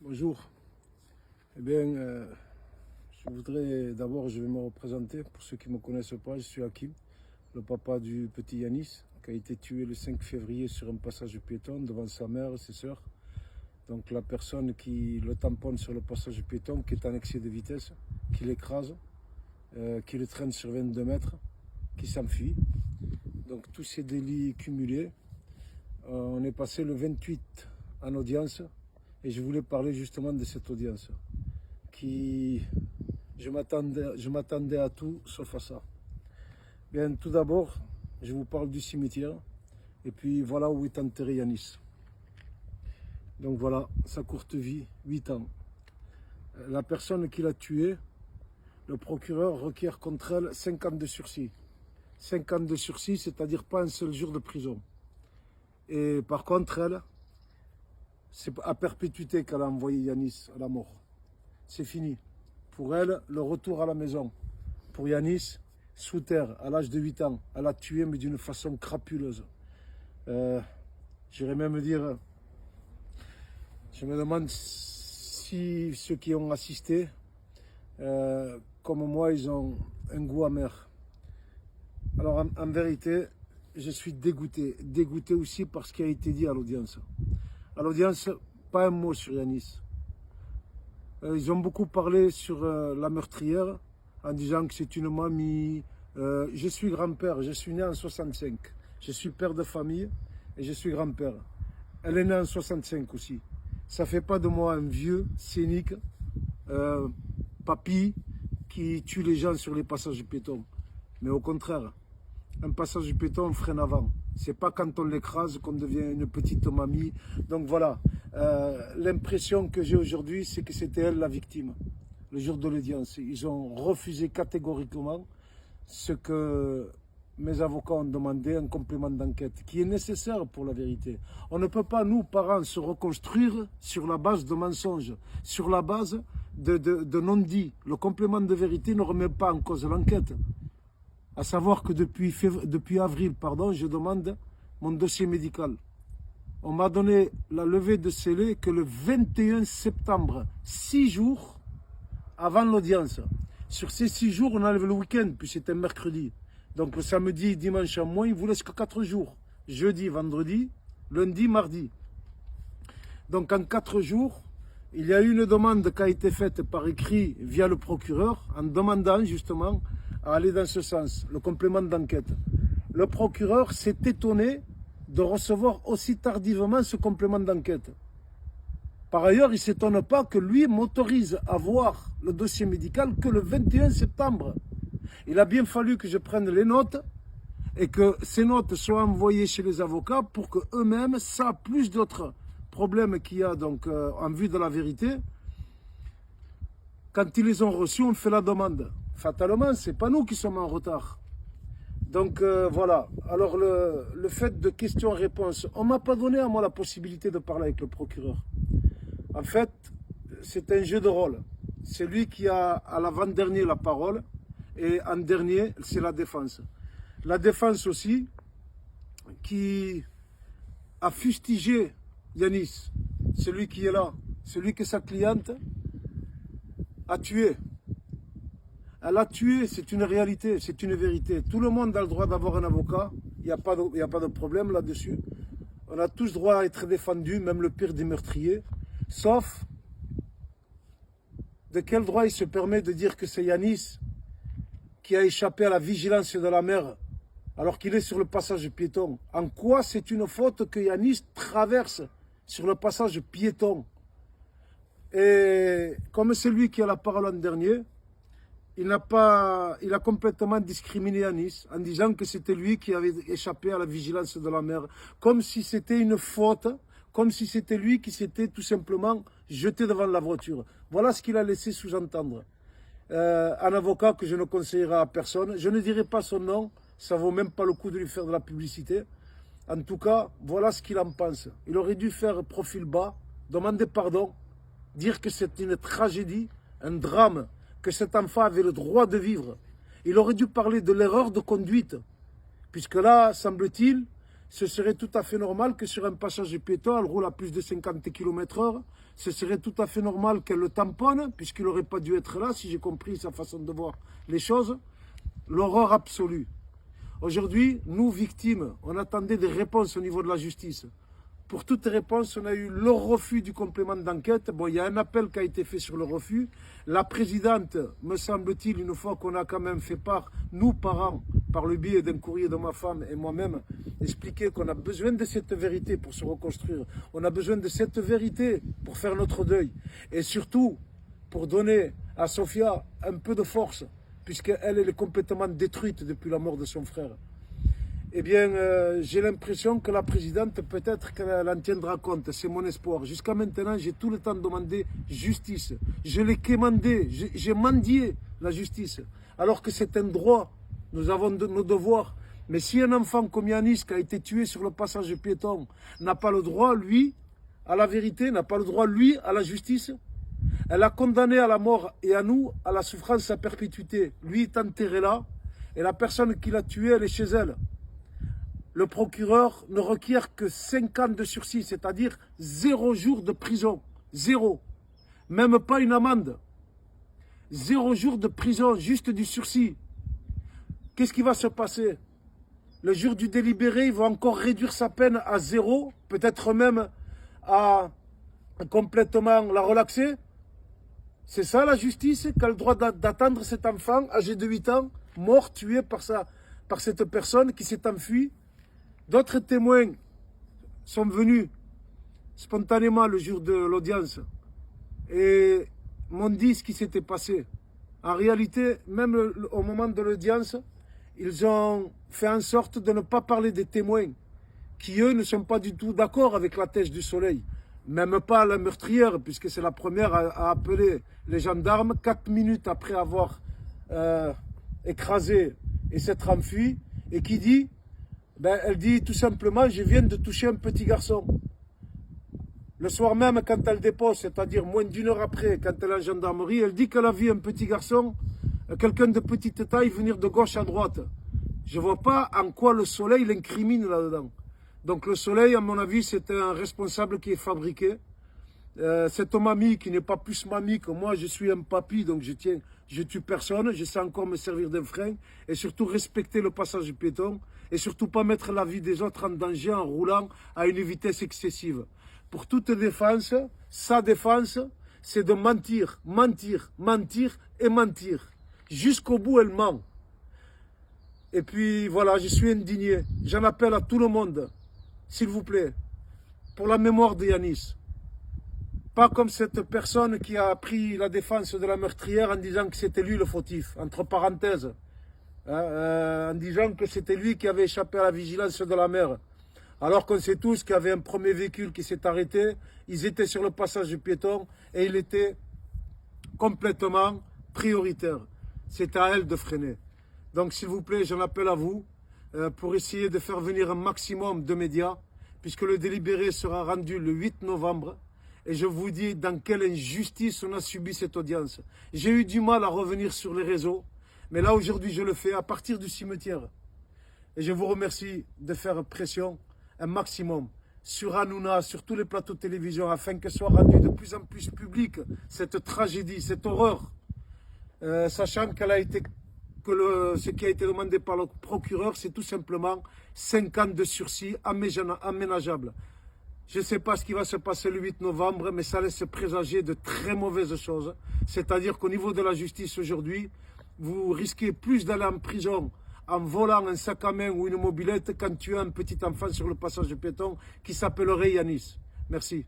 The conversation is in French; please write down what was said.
Bonjour. Eh bien, je vais me représenter. Pour ceux qui ne me connaissent pas, je suis Hakim, le papa du petit Yanis, qui a été tué le 5 février sur un passage piéton devant sa mère et ses sœurs. Donc la personne qui le tamponne sur le passage piéton, qui est en excès de vitesse, qui l'écrase, qui le traîne sur 22 mètres, qui s'enfuit. Donc tous ces délits cumulés, on est passé le 28 en audience. Et je voulais parler justement de cette audience, qui, je m'attendais à tout sauf à ça. Bien, tout d'abord, je vous parle du cimetière, et puis voilà où est enterré Yanis. Donc voilà, sa courte vie, 8 ans. La personne qui l'a tué, le procureur requiert contre elle 5 ans de sursis. 5 ans de sursis, c'est-à-dire pas un seul jour de prison. Et par contre, elle, c'est à perpétuité qu'elle a envoyé Yanis à la mort. C'est fini. Pour elle, le retour à la maison. Pour Yanis, sous terre, à l'âge de 8 ans, elle a tué, mais d'une façon crapuleuse. J'irais même dire, je me demande si ceux qui ont assisté, comme moi, ils ont un goût amer. Alors en vérité, je suis dégoûté. Dégoûté aussi par ce qui a été dit à l'audience. À l'audience, pas un mot sur Yanis. Ils ont beaucoup parlé sur la meurtrière en disant que c'est une mamie. Je suis grand-père, je suis né en 65. Je suis père de famille et je suis grand-père. Elle est née en 65 aussi. Ça ne fait pas de moi un vieux, cynique, papy qui tue les gens sur les passages piétons. Mais au contraire, un passage piéton, on freine avant. C'est pas quand on l'écrase qu'on devient une petite mamie. Donc voilà, l'impression que j'ai aujourd'hui, c'est que c'était elle la victime, le jour de l'audience. Ils ont refusé catégoriquement ce que mes avocats ont demandé, un complément d'enquête, qui est nécessaire pour la vérité. On ne peut pas, nous, parents, se reconstruire sur la base de mensonges, sur la base de non-dits. Le complément de vérité ne remet pas en cause l'enquête. À savoir que depuis avril, je demande mon dossier médical. On m'a donné la levée de scellé que le 21 septembre, 6 jours avant l'audience. Sur ces 6 jours, on enlève le week-end, puis c'était mercredi. Donc le samedi, dimanche à moins, il ne vous laisse que 4 jours. Jeudi, vendredi, lundi, mardi. Donc en 4 jours, il y a eu une demande qui a été faite par écrit via le procureur, en demandant justement à aller dans ce sens, le complément d'enquête. Le procureur s'est étonné de recevoir aussi tardivement ce complément d'enquête. Par ailleurs, il ne s'étonne pas que lui m'autorise à voir le dossier médical que le 21 septembre. Il a bien fallu que je prenne les notes et que ces notes soient envoyées chez les avocats pour qu'eux-mêmes, ça, plus d'autres problèmes qu'il y a donc, en vue de la vérité, quand ils les ont reçus, on fait la demande. Fatalement, ce n'est pas nous qui sommes en retard. Donc voilà. Alors le fait de questions-réponses, on ne m'a pas donné à moi la possibilité de parler avec le procureur. En fait, c'est un jeu de rôle. C'est lui qui a à l'avant-dernier la parole et en dernier, c'est la défense. La défense aussi, qui a fustigé Yanis, celui qui est là, celui que sa cliente a tué. Elle a tué, c'est une réalité, c'est une vérité. Tout le monde a le droit d'avoir un avocat, il n'y a pas de problème là-dessus. On a tous droit à être défendu, même le pire des meurtriers. Sauf, de quel droit il se permet de dire que c'est Yanis qui a échappé à la vigilance de la mer alors qu'il est sur le passage piéton? En quoi c'est une faute que Yanis traverse sur le passage piéton? Et comme c'est lui qui a la parole en dernier, il a complètement discriminé Yanis en disant que c'était lui qui avait échappé à la vigilance de la mer, comme si c'était une faute, comme si c'était lui qui s'était tout simplement jeté devant la voiture. Voilà ce qu'il a laissé sous-entendre. Un avocat que je ne conseillerai à personne. Je ne dirai pas son nom, ça ne vaut même pas le coup de lui faire de la publicité. En tout cas, voilà ce qu'il en pense. Il aurait dû faire profil bas, demander pardon, dire que c'est une tragédie, un drame, que cet enfant avait le droit de vivre. Il aurait dû parler de l'erreur de conduite, puisque là, semble-t-il, ce serait tout à fait normal que sur un passage piéton, elle roule à plus de 50 km/h. Ce serait tout à fait normal qu'elle le tamponne, puisqu'il n'aurait pas dû être là, si j'ai compris sa façon de voir les choses. L'horreur absolue. Aujourd'hui, nous, victimes, on attendait des réponses au niveau de la justice. Pour toute réponse, on a eu le refus du complément d'enquête. Bon, il y a un appel qui a été fait sur le refus. La présidente, me semble-t-il, une fois qu'on a quand même fait part, nous, parents, par le biais d'un courrier de ma femme et moi-même, expliquer qu'on a besoin de cette vérité pour se reconstruire. On a besoin de cette vérité pour faire notre deuil. Et surtout, pour donner à Sofia un peu de force, puisqu'elle elle est complètement détruite depuis la mort de son frère. Eh bien, j'ai l'impression que la présidente, peut-être qu'elle en tiendra compte. C'est mon espoir. Jusqu'à maintenant, j'ai tout le temps demandé justice. Je l'ai quémandé, j'ai mendié la justice. Alors que c'est un droit. Nous avons nos devoirs. Mais si un enfant comme Yanis, qui a été tué sur le passage piéton, n'a pas le droit, lui, à la vérité, n'a pas le droit, lui, à la justice, elle a condamné à la mort et à nous, à la souffrance à perpétuité. Lui est enterré là, et la personne qui l'a tué, elle est chez elle. Le procureur ne requiert que 5 ans de sursis, c'est-à-dire 0 jour de prison. 0. Même pas une amende. 0 jour de prison, juste du sursis. Qu'est-ce qui va se passer? Le jour du délibéré, il va encore réduire sa peine à 0, peut-être même à complètement la relaxer. C'est ça la justice, qui a le droit d'attendre cet enfant âgé de 8 ans, mort, tué par cette personne qui s'est enfuie. D'autres témoins sont venus spontanément le jour de l'audience et m'ont dit ce qui s'était passé. En réalité, même au moment de l'audience, ils ont fait en sorte de ne pas parler des témoins qui, eux, ne sont pas du tout d'accord avec la thèse du soleil. Même pas la meurtrière, puisque c'est la première à appeler les gendarmes 4 minutes après avoir écrasé et s'être enfuie, et qui dit, elle dit tout simplement, je viens de toucher un petit garçon. Le soir même, quand elle dépose, c'est-à-dire moins d'1 heure après, quand elle est en gendarmerie, elle dit qu'elle a vu un petit garçon, quelqu'un de petite taille, venir de gauche à droite. Je ne vois pas en quoi le soleil l'incrimine là-dedans. Donc le soleil, à mon avis, c'est un responsable qui est fabriqué. Cette mamie qui n'est pas plus mamie que moi, je suis un papy, donc je tue personne, je sais encore me servir d'un frein, et surtout respecter le passage piéton, et surtout pas mettre la vie des autres en danger en roulant à une vitesse excessive. Pour toute défense, sa défense, c'est de mentir, mentir, mentir et mentir. Jusqu'au bout, elle ment. Et puis voilà, je suis indigné. J'en appelle à tout le monde, s'il vous plaît, pour la mémoire de Yanis. Pas comme cette personne qui a pris la défense de la meurtrière en disant que c'était lui le fautif, entre parenthèses, en disant que c'était lui qui avait échappé à la vigilance de la mer. Alors qu'on sait tous qu'il y avait un premier véhicule qui s'est arrêté, ils étaient sur le passage piéton et il était complètement prioritaire. C'est à elle de freiner. Donc s'il vous plaît, j'en appelle à vous pour essayer de faire venir un maximum de médias, puisque le délibéré sera rendu le 8 novembre. Et je vous dis dans quelle injustice on a subi cette audience. J'ai eu du mal à revenir sur les réseaux, mais là aujourd'hui je le fais à partir du cimetière. Et je vous remercie de faire pression un maximum sur Hanouna, sur tous les plateaux de télévision, afin que soit rendue de plus en plus publique cette tragédie, cette horreur, sachant qu'elle a été, ce qui a été demandé par le procureur, c'est tout simplement 5 ans de sursis aménageable. Je ne sais pas ce qui va se passer le 8 novembre, mais ça laisse présager de très mauvaises choses. C'est-à-dire qu'au niveau de la justice aujourd'hui, vous risquez plus d'aller en prison en volant un sac à main ou une mobilette quand tu as un petit enfant sur le passage piéton qui s'appellerait Yanis. Merci.